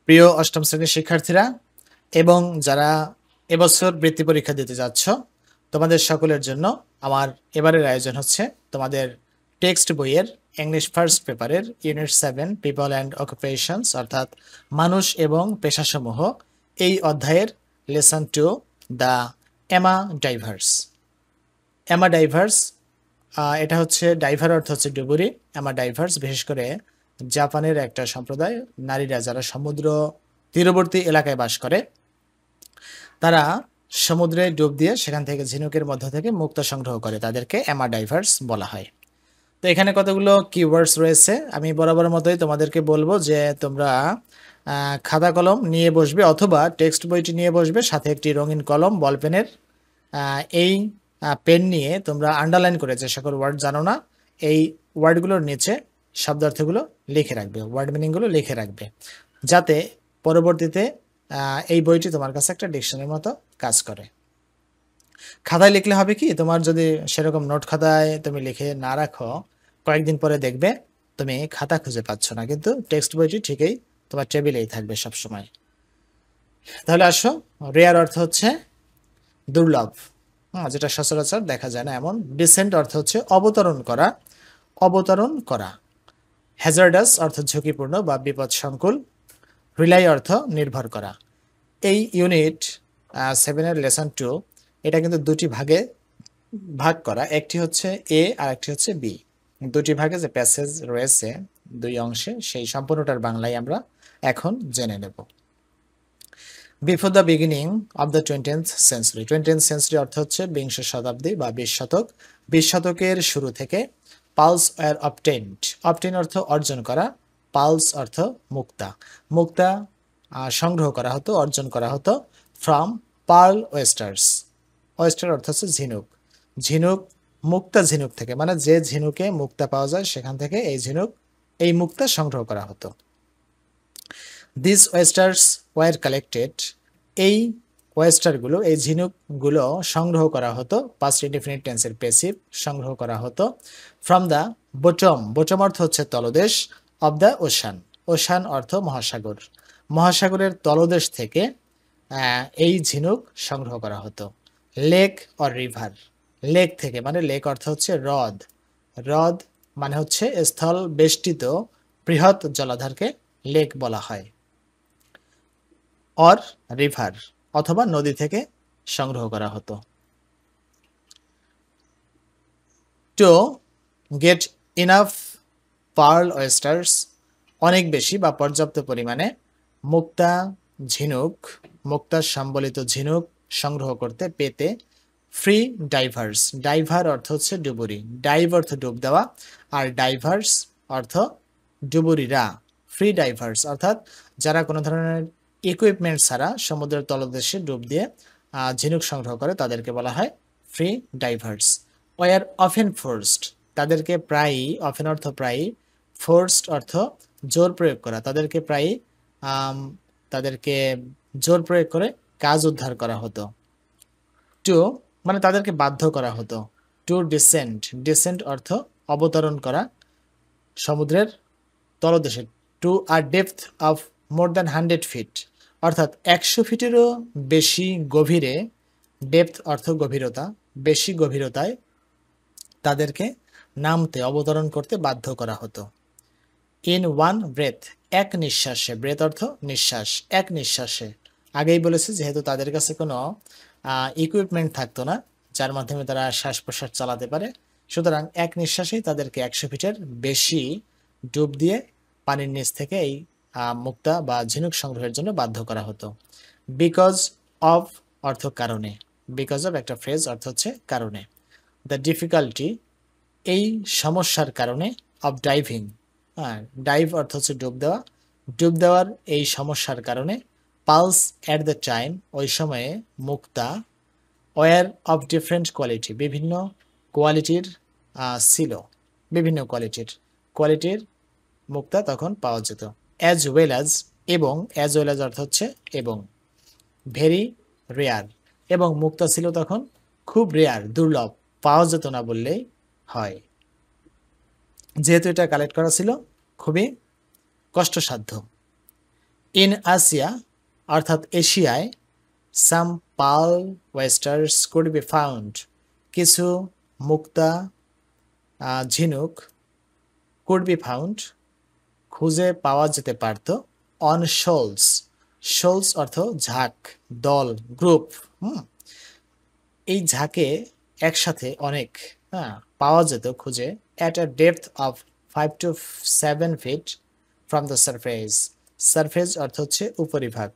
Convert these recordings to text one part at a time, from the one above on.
প্রিয় অষ্টম শ্রেণীর শিক্ষার্থীরা এবং যারা এবছর বৃত্তি পরীক্ষা দিতে যাচ্ছ, তোমাদের সকলের জন্য আমার এবারের আয়োজন হচ্ছে তোমাদের টেক্সট বইয়ের ইংলিশ ফার্স্ট পেপারের ইউনিট 7 পিপল অ্যান্ড অকুপেশনস অর্থাৎ মানুষ এবং পেশাসমূহ এই অধ্যায়ের lesson 2 the Emma diverse. Emma diverse এটা হচ্ছে ডাইভার অর্থ হচ্ছে ডুবুরি। এমা ডাইভার্স বিশেষ করে জাপানের একটা সম্প্রদায়, নারীরা যারা সমুদ্র তীরবর্তী এলাকায় বাস করে, তারা সমুদ্রে ডুব দিয়ে সেখান থেকে ঝিনুকের মধ্য থেকে মুক্তা সংগ্রহ করে, তাদেরকে এমা ডাইভার্স বলা হয়। তো এখানে কতগুলো কিওয়ার্ডস রয়েছে, আমি বরাবর মতোই তোমাদেরকে বলবো যে তোমরা খাতা কলম নিয়ে বসবে অথবা টেক্সট বইটি নিয়ে বসবে, সাথে একটি রঙিন কলম বল পেনের এই পেন নিয়ে তোমরা আন্ডারলাইন করে যে সকল ওয়ার্ড জানো না এই ওয়ার্ডগুলোর নিচে শব্দার্থগুলো লিখে রাখবে, ওয়ার্ড মিনিংগুলো লিখে রাখবে, যাতে পরবর্তীতে এই বইটি তোমার কাছে একটা ডিকশনারির মতো কাজ করে। খাতায় লিখলে হবে কি, তোমার যদি সেরকম নোট খাতায় তুমি লিখে না রাখো, কয়েকদিন পরে দেখবে তুমি খাতা খুঁজে পাচ্ছ না, কিন্তু টেক্সট বইটি ঠিকই তোমার টেবিলেই থাকবে সব সময়। তাহলে আসো, রেয়ার অর্থ হচ্ছে দুর্লভ, যেটা সচরাচর দেখা যায় না এমন। ডিসেন্ট অর্থ হচ্ছে অবতরণ করা, অবতরণ করা। হ্যাজার্ডাস অর্থ ঝুঁকিপূর্ণ বা বিপদসংকুল। রিলাই অর্থ নির্ভর করা। এই ইউনিট 7-এর লেসন 2 এটা কিন্তু দুটি ভাগে ভাগ করা, একটি হচ্ছে এ আর একটি হচ্ছে বি। দুটি ভাগে যে প্যাসেজ রয়েছে দুই অংশে, সেই সম্পূর্ণটার বাংলায় আমরা এখন জেনে নেব। Before the beginning of the 20th century. 20th century অর্থ হচ্ছে বিংশ শতাব্দী বা 20 শতক। 20 শতকের শুরু থেকে পালস ওয়ার অবটেইনড। অবটেইন অর্থ অর্জন করা, পালস অর্থ মুক্তা। মুক্তা সংগ্রহ করা হতো, অর্জন করা হতো ফ্রম পার্ল ওয়েস্টার্স। ওয়েস্টার অর্থ হচ্ছে ঝিনুক। ঝিনুক, মুক্তা ঝিনুক থেকে, মানে যে ঝিনুকে মুক্তা পাওয়া যায় সেখান থেকে এই ঝিনুক, এই মুক্তা সংগ্রহ করা হতো। This oysters were collected. এই ওয়েস্টারগুলো, এই ঝিনুকগুলো সংগ্রহ করা হতো, পাস্ট ইনডিফিনিট টেন্সের প্যাসিভ, সংগ্রহ করা হতো ফ্রম দ্য বটম। বটম অর্থ হচ্ছে তলদেশ, অব দ্য ওশান। ওশান অর্থ মহাসাগর। মহাসাগরের তলদেশ থেকে এই ঝিনুক সংগ্রহ করা হতো। Lake or river. লেক থেকে, মানে লেক অর্থ হচ্ছে হ্রদ। হ্রদ মানে হচ্ছে স্থল বেষ্টিত বৃহৎ জলাধারকে লেক বলা হয়। অর রিভার অথবা নদী থেকে সংগ্রহ করা হতো। To get enough pearl oysters. অনেক বেশি বা পর্যাপ্ত পরিমাণে মুক্তা ঝিনুক, মুক্তা সম্বলিত ঝিনুক সংগ্রহ করতে, পেতে। Free diverse. ডাইভার অর্থ হচ্ছে ডুবুরি, ডাইভ অর্থ ডুব দেওয়া, আর ডাইভার্স অর্থ ডুবুরিরা। ফ্রি ডাইভার্স অর্থাৎ যারা কোনো ধরনের ইকুইপমেন্ট ছাড়া সমুদ্রের তলদেশে ডুব দিয়ে ঝিনুক সংগ্রহ করে, তাদেরকে বলা হয় free divers. Were often forced. তাদেরকে প্রায়ই, অফেন অর্থ প্রায়ই, ফোর্সড অর্থ জোর প্রয়োগ করা, তাদেরকে প্রায়ই তাদেরকে জোর প্রয়োগ করে কাজ উদ্ধার করা হতো। টু মানে তাদেরকে বাধ্য করা হতো। Two dissent. ডিসেন্ট অর্থ অবতরণ করা সমুদ্রের তলদেশে। To a depth of more than 100 feet অর্থাৎ 100 ফিটেরও বেশি গভীরে। ডেপথ অর্থ গভীরতা, বেশি গভীরতায় তাদেরকে নামতে, অবতরণ করতে বাধ্য করা হতো। In one breath. এক নিঃশ্বাসে। ব্রেথ অর্থ নিঃশ্বাস, এক নিঃশ্বাসে। আগেই বলেছি যেহেতু তাদের কাছে কোনো ইকুইপমেন্ট থাকতো না যার মাধ্যমে তারা শ্বাস প্রশ্বাস চালাতে পারে, সুতরাং এক নিঃশ্বাসেই তাদেরকে 100 ফিটের বেশি ডুব দিয়ে পানির নিচ থেকে এই মুক্তা বা ঝিনুক সংগ্রহের জন্য বাধ্য করা হতো। বিকজ অফ অর্থ কারণে। বিকজ অফ একটা ফ্রেজ, অর্থ হচ্ছে কারণে। দ্য ডিফিকাল্টি এই সমস্যার কারণে। অফ ডাইভিং, ডাইভ অর্থ হচ্ছে ডুব দেওয়া, ডুব দেওয়ার এই সমস্যার কারণে। পালস অ্যাট দ্য টাইম ওই সময়ে মুক্তা। ওয়ার অফ ডিফারেন্ট কোয়ালিটি বিভিন্ন কোয়ালিটির ছিল, বিভিন্ন কোয়ালিটির মুক্তা তখন পাওয়া যেত। অ্যাজ ওয়েল অ্যাজ এবং, অ্যাজ ওয়েল অ্যাজ অর্থ হচ্ছে এবং। ভেরি রেয়ার এবং মুক্তা ছিল তখন খুব রেয়ার, দুর্লভ, পাওয়া যেত না বললেই হয়, যেহেতু এটা কালেক্ট করা ছিল খুবই কষ্টসাধ্য। ইন আসিয়া অর্থাৎ এশিয়ায় সাম পাল ওয়েস্টার্স কুড বি ফাউন্ড, কিছু মুক্তা ঝিনুক কুড বি ফাউন্ড খুঁজে পাওয়া যেতে পারত অন শোলস, শোলস অর্থ ঝাঁক, দল, গ্রুপ। হুম, এই ঝাঁকে একসাথে অনেক, হ্যাঁ, পাওয়া যেত খুঁজে at a depth of 5 to 7 feet from the surface. Surface অর্থ হচ্ছে উপরিভাগ,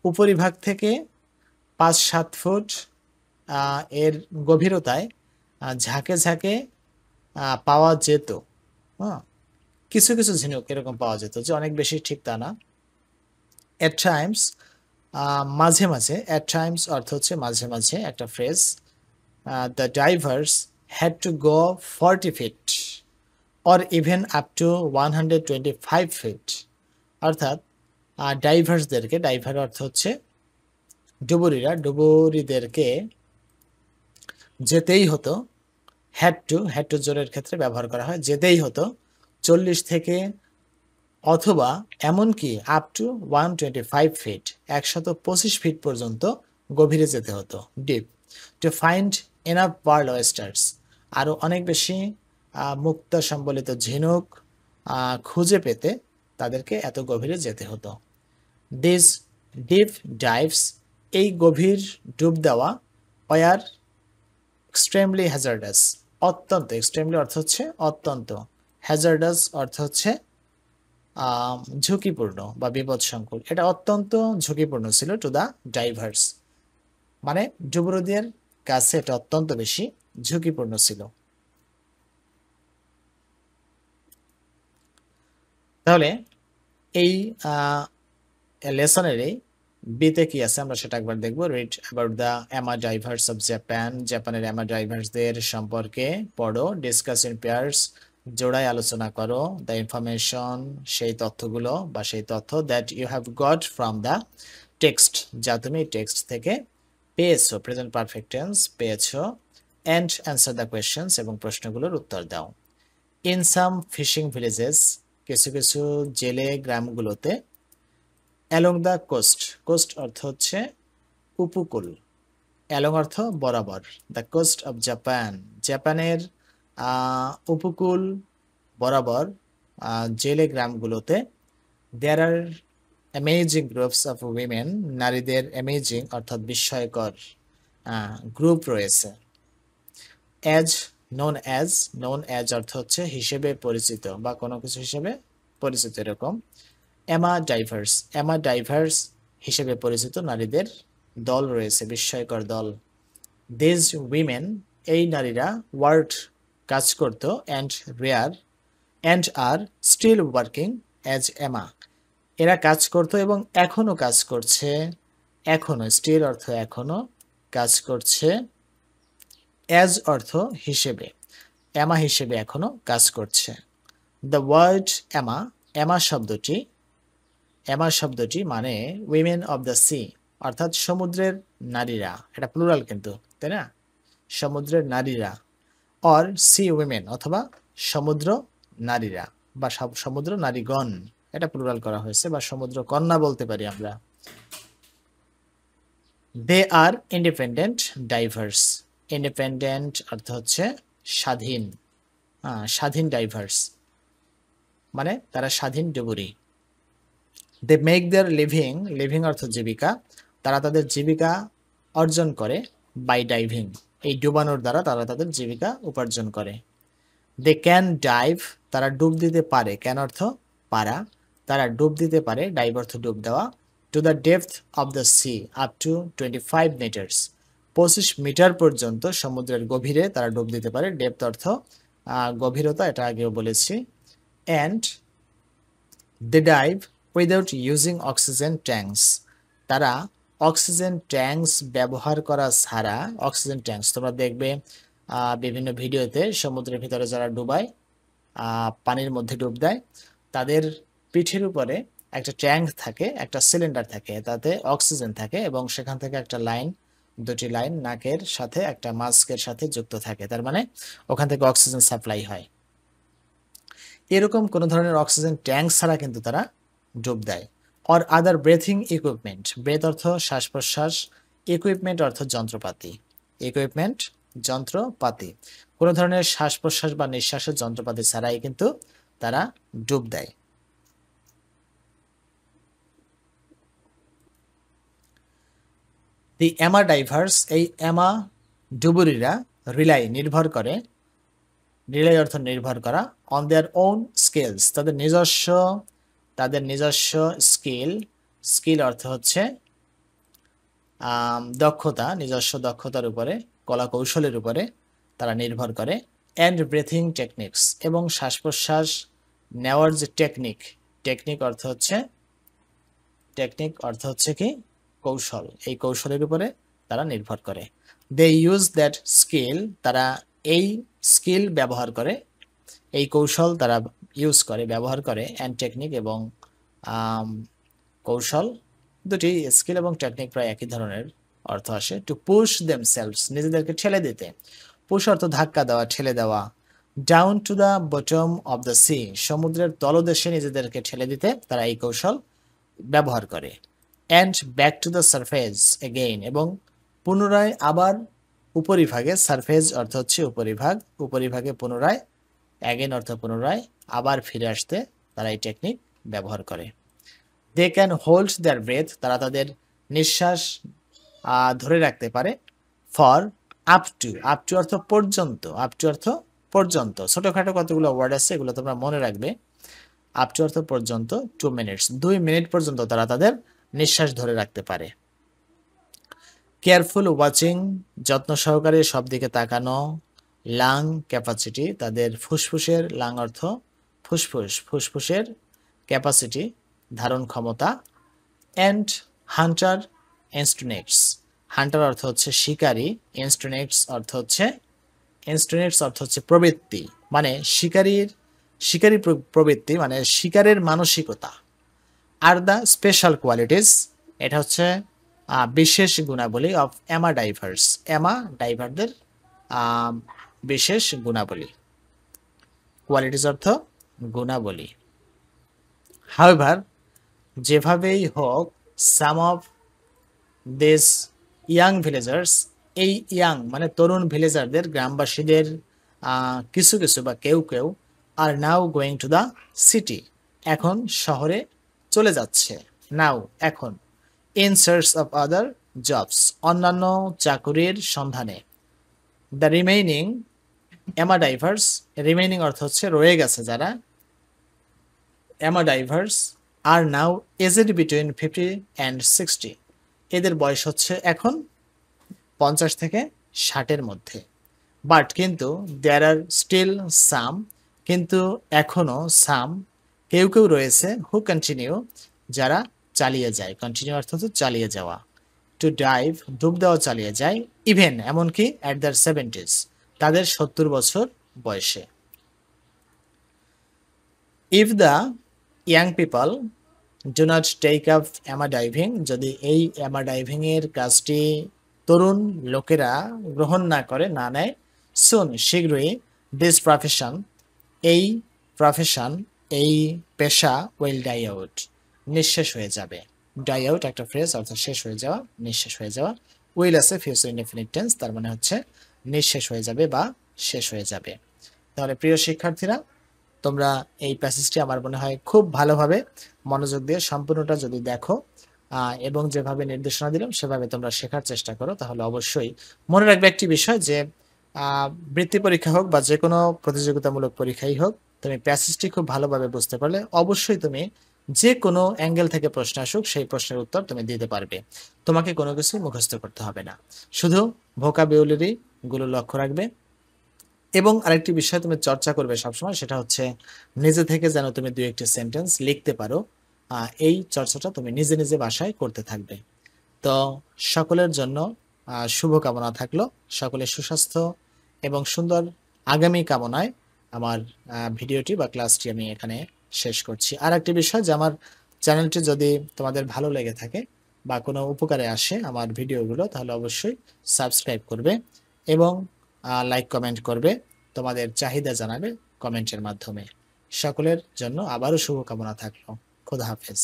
উপরিভাগ থেকে 5-7 ফুট এর গভীরতায় ঝাঁকে ঝাঁকে পাওয়া যেত। হ্যাঁ, কিছু কিছু ঝিনুক এরকম পাওয়া যেত, যে অনেক বেশি ঠিক তা না। এট টাইমস মাঝে মাঝে, এট টাইমস অর্থ হচ্ছে মাঝে মাঝে একটা phrase. The diverse had to go 40 feet or even up to 125 feet, অর্থাৎ ডাইভার্সদেরকে, ডাইভার অর্থ হচ্ছে ডুবুরিরা, ডুবুরিদেরকে যেতেই হতো, হ্যাড টু জোরের ক্ষেত্রে ব্যবহার করা হয়, যেতেই হতো 40 থেকে অথবা এমনকি আপ টু 125 ফিট, 125 ফিট পর্যন্ত গভীরে যেতে হতো, deep, to find enough pearl oysters, আরও অনেক বেশি মুক্তা সম্বলিত ঝিনুক খুঁজে পেতে তাদেরকে এত গভীরে যেতে হতো। দিস ডিপ ডাইভস, এই গভীর ডুব দেওয়া, ওয়ার এক্সট্রিমলি হ্যাজার্ডাস, অত্যন্ত, এক্সট্রিমলি অর্থ হচ্ছে অত্যন্ত, হ্যাজার্ডাস অর্থ হচ্ছে ঝুঁকিপূর্ণ বা বিপদসংকুল, এটা অত্যন্ত ঝুঁকিপূর্ণ ছিল টু দা ডাইভার্স, মানে ডুবুরিদের কাছে এটা অত্যন্ত বেশি ঝুঁকিপূর্ণ ছিল। তাহলে এই লেসনের এই বিতে কি আছে আমরা সেটা একবার দেখবো। Read about the Emma diverse of Japan, জাপানের এমা ডাইভার্সদের সম্পর্কে পড়ো। ডিসকাস ইন পেয়ার্স, জোড়ায় আলোচনা করো। দ্য ইনফরমেশন, সেই তথ্যগুলো বা সেই তথ্য that you have got from the text, যা তুমি টেক্সট থেকে পেয়েছো, প্রেজেন্ট পারফেক্ট টেন্স পেয়েছো। অ্যান্ড অ্যান্সার দ্য কোয়েশ্চেন্স, এবং প্রশ্নগুলোর উত্তর দাও। ইন সাম ফিশিং ভিলেজেস, কিছু কিছু জেলে গ্রামগুলোতে। অ্যালং দ্য কোস্ট, কোস্ট অর্থ হচ্ছে উপকূল, অ্যালং অর্থ বরাবর, দ্য কোস্ট অফ জাপান, জাপানের উপকূল বরাবর জেলে গ্রামগুলোতে। দেয়ার are amazing groups of women, নারীদের অ্যামেজিং অর্থাৎ বিস্ময়কর গ্রুপ রয়েছে। As known as, known as অর্থ হচ্ছে হিসেবে পরিচিত বা কোনো কিছু হিসেবে পরিচিত এরকম। এমা ডাইভার্স, এমা ডাইভার্স হিসেবে পরিচিত নারীদের দল রয়েছে, বিস্ময়কর দল। দিজ উইমেন, এই নারীরা, ওয়ার্ড কাজ করত, and rare and are still working as ama, এরা কাজ করত এবং এখনো কাজ করছে, এখনো, স্টিল অর্থ এখনো, কাজ করছে, অ্যাজ অর্থ হিসেবে, এমা হিসেবে এখনো কাজ করছে। দ্য ওয়ার্ড এমা, এমা শব্দটি, এমা শব্দটি মানে উইমেন অব দ্য সি, অর্থাৎ সমুদ্রের নারীরা, এটা প্লুরাল কিন্তু, তাই না, সমুদ্রের নারীরা। অর সি উইমেন, অথবা সমুদ্র নারীরা বা সমুদ্র নারীগণ, এটা প্লুরাল করা হয়েছে, বা সমুদ্র কন্যা বলতে পারি আমরা। They are independent divers, independent অর্থ হচ্ছে স্বাধীন, স্বাধীন ডাইভার্স মানে তারা স্বাধীন ডুবুরি। They make their living, living অর্থ জীবিকা, তারা তাদের জীবিকা অর্জন করে বাই ডাইভিং, এই ডুবানোর দ্বারা তারা তাদের জীবিকা উপার্জন করে। দে ক্যান ডাইভ, তারা ডুব দিতে পারে, ক্যান অর্থ পারা, তারা ডুব দিতে পারে, ডাইভ অর্থ ডুব দেওয়া। To the depth of the sea up to 25 meters, 25 মিটার পর্যন্ত সমুদ্রের গভীরে তারা ডুব দিতে পারে, ডেপথ অর্থ গভীরতা, এটা আগেও বলেছি। And they dive without using oxygen tanks, তারা অক্সিজেন ট্যাঙ্কস ব্যবহার করা ছাড়া, অক্সিজেন ট্যাঙ্কস তোমরা দেখবে বিভিন্ন ভিডিওতে, সমুদ্রের ভিতরে যারা ডুবায়, পানির মধ্যে ডুব দেয়, তাদের পিঠের উপরে একটা ট্যাঙ্ক থাকে, একটা সিলিন্ডার থাকে, তাতে অক্সিজেন থাকে, এবং সেখান থেকে একটা লাইন, দুটি লাইন নাকের সাথে একটা মাস্কের সাথে যুক্ত থাকে, তার মানে ওখান থেকে অক্সিজেন সাপ্লাই হয়। এরকম কোনো ধরনের অক্সিজেন ট্যাঙ্ক ছাড়া কিন্তু তারা ডুব দেয়। Or other breathing equipment, breath অর্থ শ্বাস প্রশ্বাস, ইকুইপমেন্ট অর্থ যন্ত্রপাতি, ইকুইপমেন্ট যন্ত্রপাতি, কোনো ধরনের শ্বাস প্রশ্বাস বা নিঃশ্বাসের যন্ত্রপাতি ছাড়াই কিন্তু তারা ডুব দেয়। দি এমা ডাইভার্স, এই এমা ডুবুরিরা রিলাই নির্ভর করে, রিলাই অর্থ নির্ভর করা, অন দেয়ার ওন স্কিলস তাদের নিজস্ব স্কিল, স্কিল অর্থ হচ্ছে দক্ষতা, নিজস্ব দক্ষতার উপরে, কলা কৌশলের উপরে তারা নির্ভর করে, অ্যান্ড ব্রেথিং টেকনিক্স, এবং শ্বাস প্রশ্বাস নেওয়ার যে টেকনিক, টেকনিক অর্থ হচ্ছে কি কৌশল, এই কৌশলের উপরে তারা নির্ভর করে। দে ইউজ দ্যাট স্কিল, তারা এই স্কিল ব্যবহার করে, এই কৌশল তারা ইউজ করে, ব্যবহার করে, অ্যান্ড টেকনিক এবং কৌশল, দুটি স্কিল এবং টেকনিক প্রায় একই ধরনের অর্থ আসে। টু পুশ দেমসেলভস, নিজেদেরকে ঠেলে দিতে, পুশ অর্থ ধাক্কা দেওয়া, ঠেলে দেওয়া, down to the bottom of the C, সমুদ্রের তলদেশে নিজেদেরকে ঠেলে দিতে তারা এই কৌশল ব্যবহার করে। And back to the surface again, এবং পুনরায় আবার উপরিভাগে, সারফেস অর্থ হচ্ছে উপরিভাগ, উপরিভাগে পুনরায়, অ্যাগেন অর্থ পুনরায়, আবার ফিরে আসতে তারা এই টেকনিক ব্যবহার করে। They can hold their breath, তারা তাদের নিঃশ্বাস ধরে রাখতে পারে, for up to, up to অর্থ পর্যন্ত, আপ টু অর্থ পর্যন্ত, ছোটখাটো কতগুলো ওয়ার্ড আছে এগুলো তোমরা মনে রাখবে। আপ টু অর্থ পর্যন্ত, 2 মিনিটস, 2 মিনিট পর্যন্ত তারা তাদের নিঃশ্বাস ধরে রাখতে পারে। কেয়ারফুল ওয়াচিং, যত্ন সহকারে সব দিকে তাকানো, লাং ক্যাপাসিটি, তাদের ফুসফুসের, লাং অর্থ ফুসফুস, ফুসফুসের ক্যাপাসিটি ধারণ ক্ষমতা, অ্যান্ড হান্টার ইনস্টিনেক্টস, হান্টার অর্থ হচ্ছে শিকারী, ইনস্টিনেক্টস অর্থ হচ্ছে প্রবৃত্তি, মানে শিকারী প্রবৃত্তি, মানে শিকারের মানসিকতা। আর দ্য স্পেশাল কোয়ালিটিস, এটা হচ্ছে বিশেষ গুণাবলী অফ এমা ডাইভার্স, এমা ডাইভারদের বিশেষ গুণাবলী, কোয়ালিটিস অর্থ গুণাবলী। হাউএভার, যেভাবেই হোক, some of this young villagers, এই ইয়াং মানে তরুণ ভিলেজারদের, গ্রামবাসীদের কিছু কিছু বা কেউ কেউ, are now going to the city, এখন শহরে চলে যাচ্ছে, নাও এখন, in search of other jobs, অন্যান্য চাকুরির সন্ধানে। The remaining ama divers, remaining অর্থ হচ্ছে রয়ে গেছে যারা, ama divers are now aged between 50 and 60, এদের বয়স হচ্ছে এখন 50 থেকে 60-এর মধ্যে। বাট কিন্তু দেয়ার আর স্টিল সাম, কিন্তু এখনো সাম কেউ কেউ রয়েছে, হু কন্টিনিউ, যারা চালিয়ে যায়, কন্টিনিউ অর্থ হচ্ছে চালিয়ে যাওয়া, টু ডাইভ ডুব দেওয়া চালিয়ে যায়, ইভেন এমনকি অ্যাট দ্যার 70s, তাদের 70 বছর বয়সে। If the young people do not take up Ama diving, যদি এই এমা ডাইভিং এর কাজটি তরুণ লোকেরা গ্রহণ না করে, না নেয়, সুন শীঘ্রই, দিস প্রফেশন, এই প্রফেশন, এই পেশা, উইল ডাই আউট, নিঃশেষ হয়ে যাবে। ডাই আউট একটা ফ্রেজ, অর্থাৎ শেষ হয়ে যাওয়া, নিঃশেষ হয়ে যাওয়া। উইল আছে ফিউচার ইনডেফিনিট টেন্স, তার মানে হচ্ছে নিঃশেষ হয়ে যাবে বা শেষ হয়ে যাবে। তাহলে প্রিয় শিক্ষার্থীরা, তোমরা এই প্যাসেজটি আমার মনে হয় খুব ভালোভাবে মনোযোগ দিয়ে সম্পূর্ণটা যদি দেখো এবং যেভাবে নির্দেশনা দিলাম সেভাবে তোমরা শেখার চেষ্টা করো, তাহলে অবশ্যই মনে রাখবে একটি বিষয় যে বৃত্তি পরীক্ষা হোক বা যে কোনো প্রতিযোগিতামূলক পরীক্ষাই হোক, তুমি প্যাসেজটি খুব ভালোভাবে বুঝতে পারলে অবশ্যই তুমি যে কোনো অ্যাঙ্গেল থেকে প্রশ্ন আসুক সেই প্রশ্নের উত্তর তুমি দিতে পারবে। তোমাকে কোনো কিছু মুখস্থ করতে হবে না, শুধু ভোকাবুলারি গুলো লক্ষ্য রাখবে। এবং আরেকটি বিষয় তুমি চর্চা করবে সবসময়, সেটা হচ্ছে নিজে থেকে যেন তুমি 2-1টি সেন্টেন্স লিখতে পারো, এই চর্চাটা তুমি নিজে নিজে বাসায় করতে থাকবে। তো সকলের জন্য শুভকামনা থাকলো, সকলের সুস্বাস্থ্য এবং সুন্দর আগামী কামনায় আমার ভিডিওটি বা ক্লাসটি আমি এখানে শেষ করছি। আর একটি বিষয় যে আমার চ্যানেলটি যদি তোমাদের ভালো লেগে থাকে বা কোনো উপকারে আসে আমার ভিডিওগুলো, তাহলে অবশ্যই সাবস্ক্রাইব করবে এবং লাইক কমেন্ট করবে, তোমাদের চাহিদা জানাবে কমেন্টের মাধ্যমে। সকলের জন্য আবারও শুভকামনা থাকলো। খোদা হাফেজ।